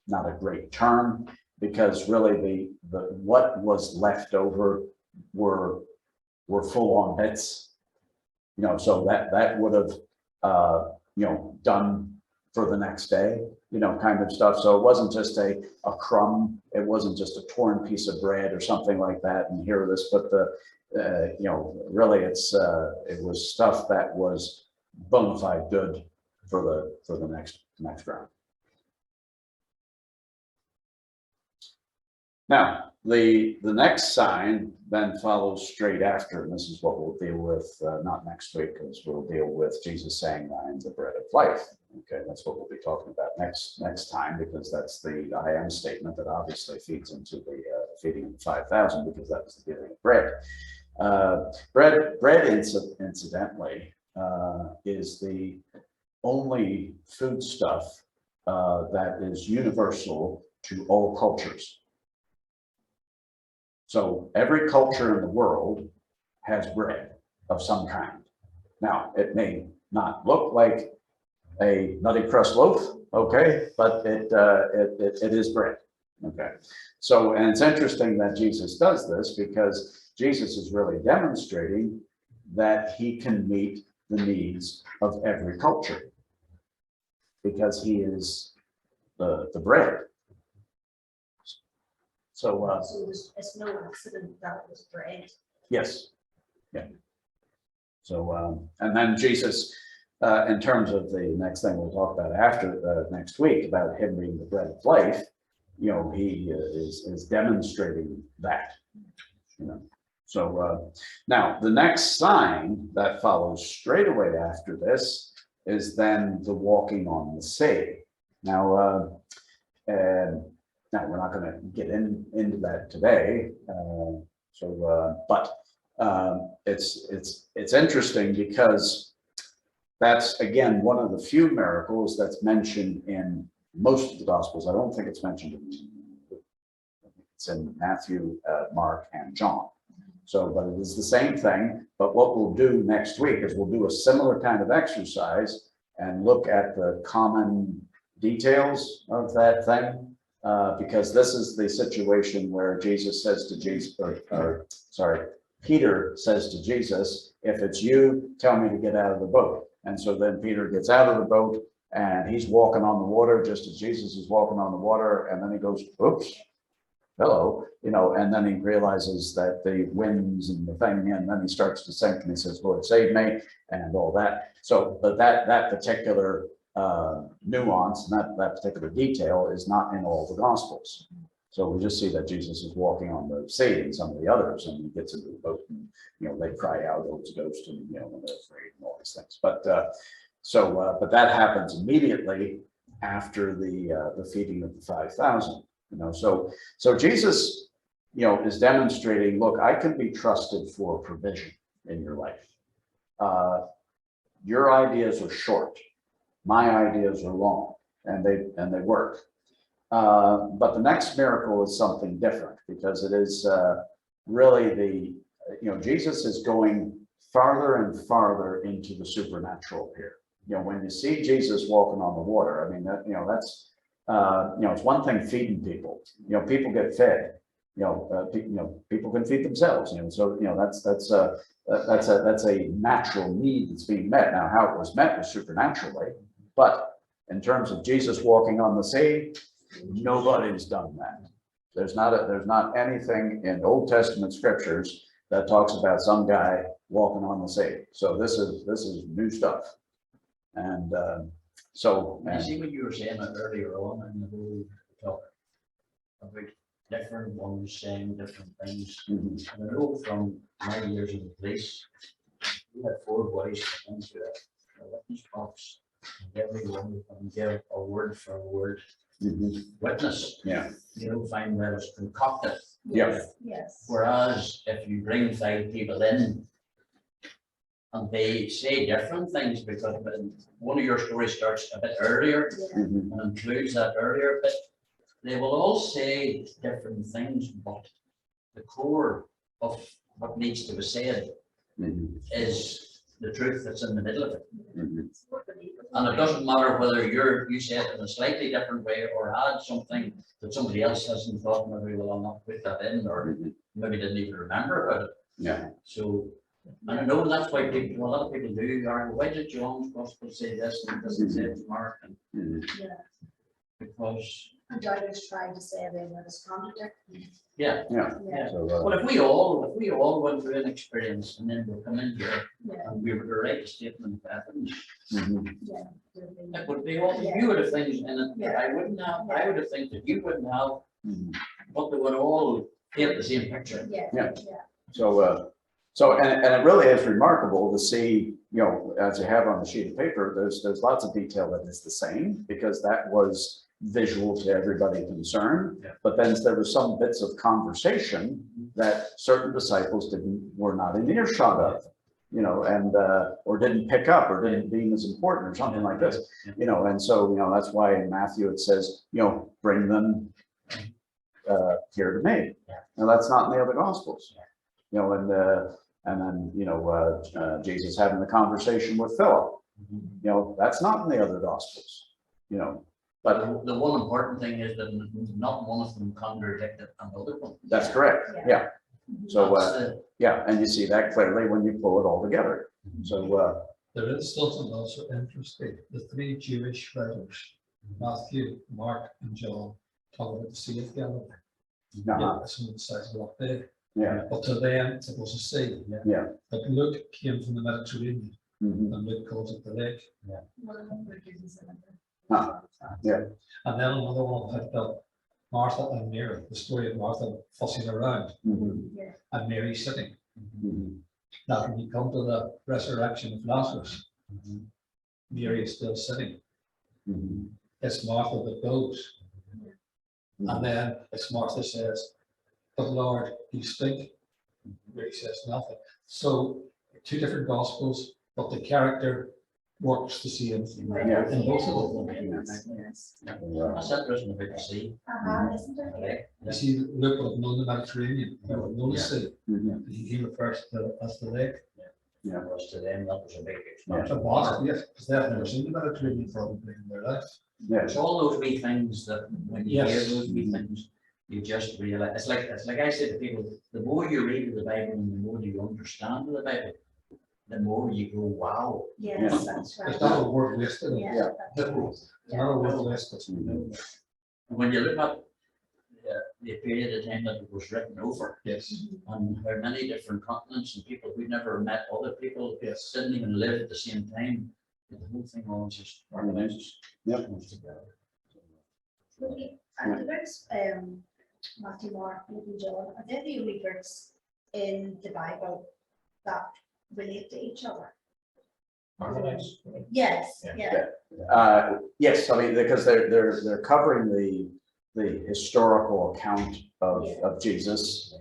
not a great term, because really the what was left over were full-on bits, so that would have done for the next day, kind of stuff. So it wasn't just a crumb, it wasn't just a torn piece of bread or something like that, and here it is, but really it was stuff that was bona fide good for the next round. Now, the next sign then follows straight after, and this is what we'll deal with, not next week, because we'll deal with Jesus saying, I am the bread of life. Okay, that's what we'll be talking about next time, because that's the I am statement that obviously feeds into the feeding of the 5,000, because that was the giving of bread. Bread, incidentally, is the only foodstuff that is universal to all cultures. So every culture in the world has bread of some kind. Now, it may not look like a nutty crust loaf, okay, but it is bread, okay. So, and it's interesting that Jesus does this, because Jesus is really demonstrating that he can meet the needs of every culture, because he is the bread. So, So it's no accident that it was bread. yes, yeah. So, and then Jesus, in terms of the next thing we'll talk about after next week, about him being the bread of life, he is demonstrating that, So now the next sign that follows straight away after this is then the walking on the sea. Now, now we're not going to get into that today. But it's interesting, because that's again one of the few miracles that's mentioned in most of the Gospels. I don't think it's mentioned it's in Matthew, Mark, and John. So, but it is the same thing. But what we'll do next week is we'll do a similar kind of exercise and look at the common details of that thing. Because this is the situation where Jesus says to Jesus, Peter says to Jesus, if it's you, tell me to get out of the boat. And so then Peter gets out of the boat and he's walking on the water just as Jesus is walking on the water. And then he goes, oops, hello, you know, and then he realizes that the winds and the thing, and then he starts to sink and he says, Lord, save me, and all that. So, but that particular nuance and that particular detail is not in all the Gospels. So we just see that Jesus is walking on the sea in some of the others, and he gets into the boat, and you know they cry out, "Oh, it's a ghost!" and you know when they're afraid and all these things. But but that happens immediately after the feeding of the 5,000. You know, so Jesus, you know, is demonstrating, look, I can be trusted for provision in your life. Your ideas are short, my ideas are long, and they work. But the next miracle is something different, because it is really Jesus is going farther and farther into the supernatural here. You know, when you see Jesus walking on the water, I mean, that's it's one thing feeding people. You know, people get fed. People can feed themselves. You know, so that's a natural need that's being met. Now, how it was met was supernaturally, but in terms of Jesus walking on the sea, nobody's done that. There's not anything in Old Testament scriptures that talks about some guy walking on the sea. So this is new stuff. And You see what you were saying earlier on in the whole talk about different ones saying different things. Mhm. And I know from my years in the police, we had 4 boys come into a witness box, and every one of them gave a word for a word Mhm. witness. Yeah. You don't find that it's concocted. Yeah. Yes. Whereas if you bring 5 people in and they say different things, because one of your stories starts a bit earlier Yeah. Mhm. and includes that earlier bit, they will all say different things, but the core of what needs to be said Mhm. is the truth that's in the middle of it. Mhm. And it doesn't matter whether you say it in a slightly different way or add something that somebody else hasn't thought, maybe, well, I'll not put that in, or Mhm. maybe didn't even remember about it. Yeah. So, and I know that's why a lot of people do argue, why did John's gospel say this and it doesn't say it in Mark? And Mhm. Yeah. because, And Douglas tried to say they were as contradictory. yeah. Yeah. Yeah. So Well, if we all went through an experience and then we come in here Yeah. and we were to write a statement of evidence, mhm. Yeah. it would be all, you would have things in it that Yeah. I wouldn't have, I would have things that you wouldn't have, Mhm. but they would all paint the same picture. Yeah. Yeah. Yeah. So and it really is remarkable to see, you know, as you have on the sheet of paper, there's lots of detail that is the same, because that was visual to everybody concerned. Yeah. But then there were some bits of conversation that certain disciples were not in earshot of, you know, and or didn't pick up or didn't deem as important or something like this, you know. And so, you know, that's why in Matthew it says, you know, bring them here to me. Yeah. Now that's not in the other Gospels, you know, and then, you know, Jesus having the conversation with Philip, you know, that's not in the other Gospels, you know, but The one important thing is that not one of them contradicted another one. that's correct. Yeah. Yeah. So, That's the- yeah, and you see that clearly when you pull it all together. So, There is something also interesting. The 3 Jewish writers, Matthew, Mark, and John, talk about the Sea of Galilee. Yeah, it's on the size of a day. yeah, But to them, it was a sea. yeah. But Luke came from the Mediterranean, Mhm. and Luke calls it the lake. Yeah. And then another one picked up Martha and Mary, the story of Martha fussing around, Mhm. and Mary sitting. Mhm. Now, when you come to the resurrection of Lazarus, Mary is still sitting. Mhm. It's Martha that goes. And then it's Martha says, but Lord, you stink. Mary says nothing. So 2 different gospels, but the character works the same Yeah. in both of them. Yes, yes. That's interesting about the sea. Isn't it? Right? You see, Luke would have known the Mediterranean, he would have known the sea. Mhm. He refers to it as the lake. Yeah. Whereas to them, that was a big Yeah. It expansion. was, yes, because they have never seen the Mediterranean probably in their life. Yeah. It's all those wee things that when you hear Yes. those wee things, you just realize, it's like I say to people, the more you read the Bible and the more you understand the Bible, the more you go, wow. Yes, that's There's right. not a word wasted. Yeah, that's right. There's not a word wasted. And when you look at the period of time that it was written over, Yes, and how many different continents and people who never met other people, yes. didn't even live at the same time. The whole thing all just organizes. Yep. comes together. And the books, Matthew, Mark, Luke and John, are they the only books in the Bible that relate to each other? Harmonize. Yes, Yeah. yeah. Yes, I mean, because they're covering the historical account of Jesus.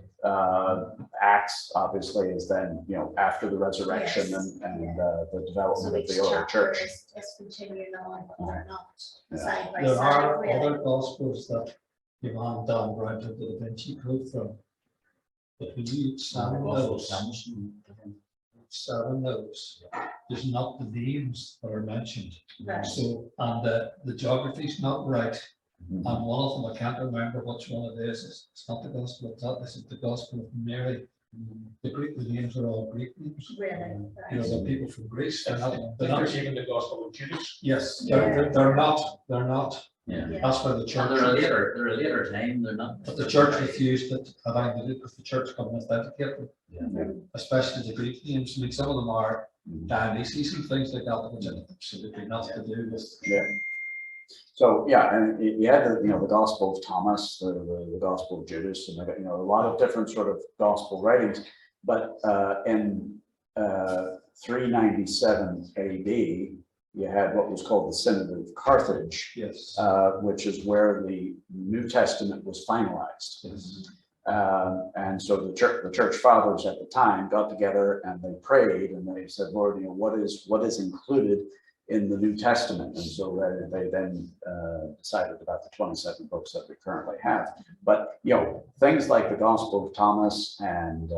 Acts obviously is then, you know, after the resurrection Yes, and the So development of each the early chapter church. is continuing on, but they're not Yeah. side by There side, are really. other gospels that your man Dan Brown took the Da Vinci Code from. But when you examine Also, those, Samson, different- examine those, there's not the names that are mentioned. Right. So, and the geography's not right. Mhm. And one of them, I can't remember which one it is. It's not the gospel of that, this is the gospel of Mary. The Greek, the names are all Greek names. Really, You know, right. the people from Greece, I they're not, think they're not, there's even the Gospel of Judas. yes, Yeah. they're not. Yeah. Yeah. That's where the And church. they're a later time, they're not. But the church refused it, and I did it because the church couldn't authenticate them, Yeah. especially the Greek names. I mean, some of them are Mhm. Dionysius and things like that, which have absolutely nothing to do with. Yeah. So, yeah, and you had the, you know, the Gospel of Thomas, the Gospel of Judas, and, you know, a lot of different sort of gospel writings. But in 397 AD, you had what was called the Synod of Carthage, Yes. which is where the New Testament was finalized. And so the church fathers at the time got together and they prayed and they said, Lord, you know, what is included in the New Testament? And so they then decided about the 27 books that we currently have. But, you know, things like the Gospel of Thomas and,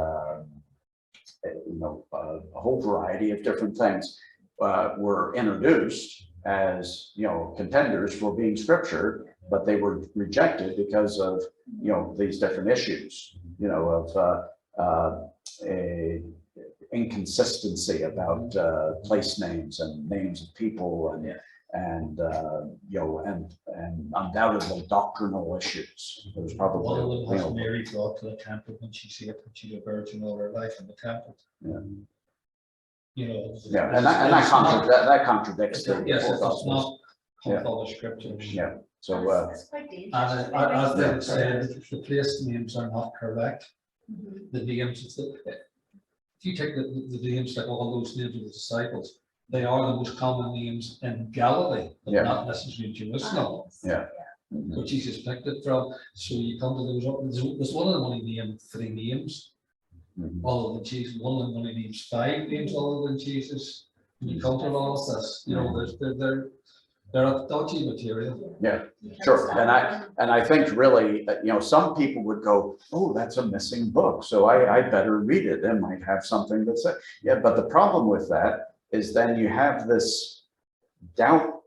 you know, a whole variety of different things were introduced as, you know, contenders for being scripture, but they were rejected because of, you know, these different issues, you know, of a inconsistency about place names and names of people and you know, and undoubtedly doctrinal issues. There's probably, One of them you was know, Mary brought to the temple when she said that she's a virgin all her life in the temple. Yeah. You know. yeah, and that contradicts the Yes, four it's Gospels. not come from the scriptures. Yeah. So That's quite dangerous. And as they Yeah. said, the place names are not correct. Mhm. The names, if you take the names, like all those names of the disciples, they are the most common names in Galilee, but Yeah. not necessarily Jerusalem, Yeah. Mhm. where Jesus picked it from. So you come to those, there's one of them only named 3 names, Mhm. other than Jesus. One of them only names 5 names other than Jesus. When you come to all of this, you know, they're a dodgy material. Yeah, sure. And I think really, you know, some people would go, oh, that's a missing book, so I better read it. It might have something that's, yeah, but the problem with that is then you have this doubt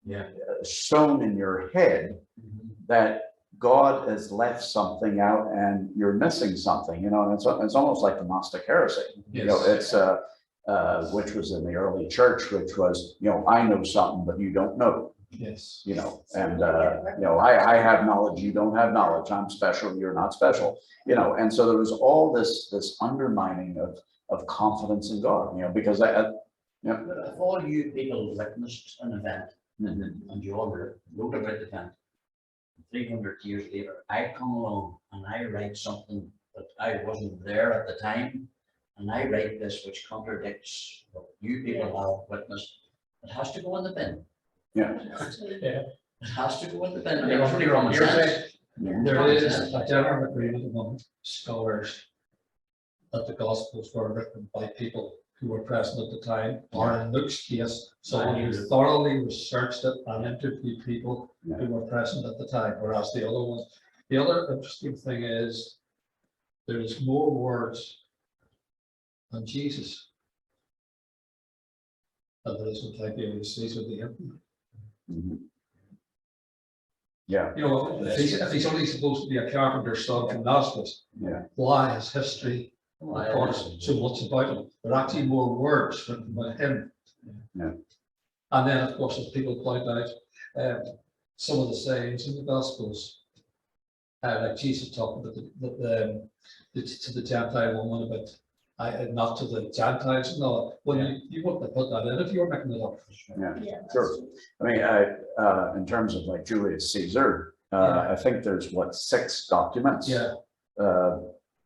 Yeah. sown in your head Mhm. that God has left something out and you're missing something, you know, and it's almost like the Gnostic heresy. You know, it's which was in the early church, which was, you know, I know something, but you don't know, Yes. you know, and, you know, I have knowledge, you don't have knowledge, I'm special, you're not special, you know, and so there was all this undermining of confidence in God, you know, because If all you people witnessed an event and you all wrote about the event, 300 years later, I come along and I write something that I wasn't there at the time, and I write this which contradicts what you people have witnessed, it has to go in the bin. Yeah. It has to go in the bin. I mean, Yeah, it's pretty you're- common you're sense. There is a general agreement among scholars that the Gospels were written by people who were present at the time, or in Luke's case, someone who thoroughly researched it and interviewed people who were present at the time, whereas the other ones. The other interesting thing is there is more words on Jesus than there is in Tiberius Caesar the emperor. Mhm. Yeah, You know, if he's only supposed to be a carpenter's son from Nazareth, yeah, why is history records so much about him? There are actually more words written about him. Yeah. And then, of course, as people point out, some of the sayings in the Gospels Like Jesus talked about to the Gentile woman about, not to the Gentiles, no, well, you wouldn't have put that in if you were making it up. Yeah, Yeah, that's sure. true. I mean, in terms of like Julius Caesar, I think there's what, 6 documents? Yeah, Uh,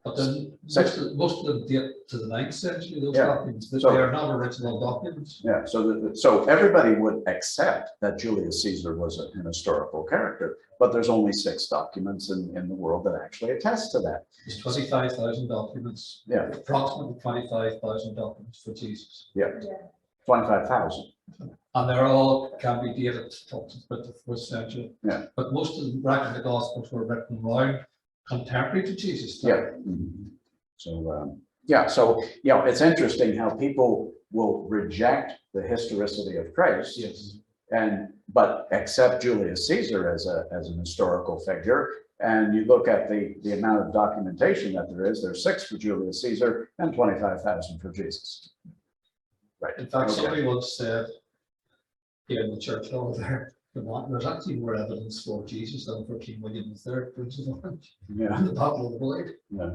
but then Six. most of them date to the 9th century, those Yeah. documents, but So- they are not original documents. Yeah, so everybody would accept that Julius Caesar was an historical character, but there's only 6 documents in the world that actually attest to that. There's 25,000 documents. Yeah. Approximately 25,000 documents for Jesus. Yeah, 25,000. And they're all can be dated up to the 4th century. Yeah. But most of them, reckon the Gospels were written around contemporary to Jesus. Yeah. Mhm. So, yeah, so, it's interesting how people will reject the historicity of Christ Yes. but accept Julius Caesar as an historical figure. And you look at the amount of documentation that there's 6 for Julius Caesar and 25,000 for Jesus. Right. In fact, Okay. somebody once said here in the church hall there, there's actually more evidence for Jesus than for King William III, Prince of Orange, Yeah. and the Battle of the Blade. Yeah.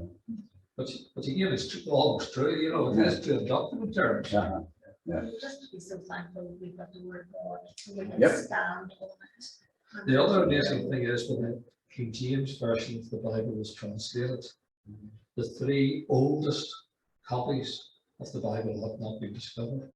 But again, it's almost true, it is true in document terms. Uh-huh. we'll just be so thankful we've got the word God, so we can Yep. stand on it. And The other amazing thing is when the King James version of the Bible was translated, the 3 oldest copies of the Bible have not been discovered.